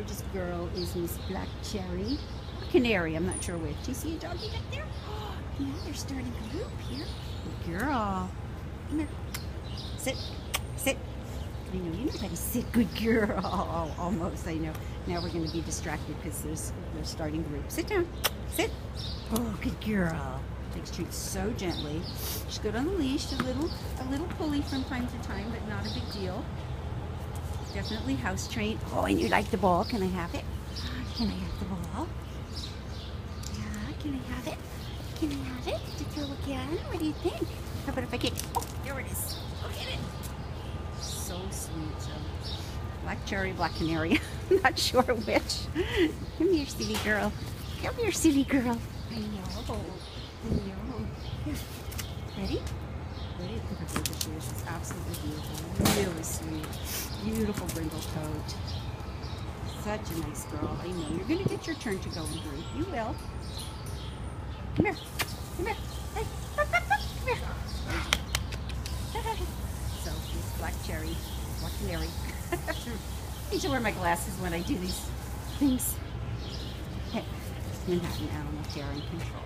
gorgeous girl is Miss Black Cherry. Or Canary, I'm not sure which. Do you see a doggy back there? Oh, yeah, they're starting a group here. Good girl. Come here. Sit. Sit. I know you know how to sit. Good girl. Oh, almost, I know. Now we're going to be distracted because they're starting group. Sit down. Sit. Oh, good girl. Takes treats so gently. She's good on the leash. A little pulley from time to time, but not a big deal. Definitely house trained. Oh, and you like the ball. Can I have it? Can I have the ball? Yeah, can I have it? Can I have it? To throw again? What do you think? How about if I kick? Oh, there it is. Look at it. So sweet. So, Black Cherry, Black Canary. I'm not sure which. Come here, silly girl. Come here, silly girl. I know. I know. Here. Ready? Ready? Look at her shoes. It's absolutely beautiful. Really sweet. Beautiful brindle coat. Such a nice girl. I know. You're going to get your turn to go in group. You will. Come here. Come here. Hey. Come here. So, this Black Cherry, Black Canary. I need to wear my glasses when I do these things. Hey, Manhattan Animal Care and Control.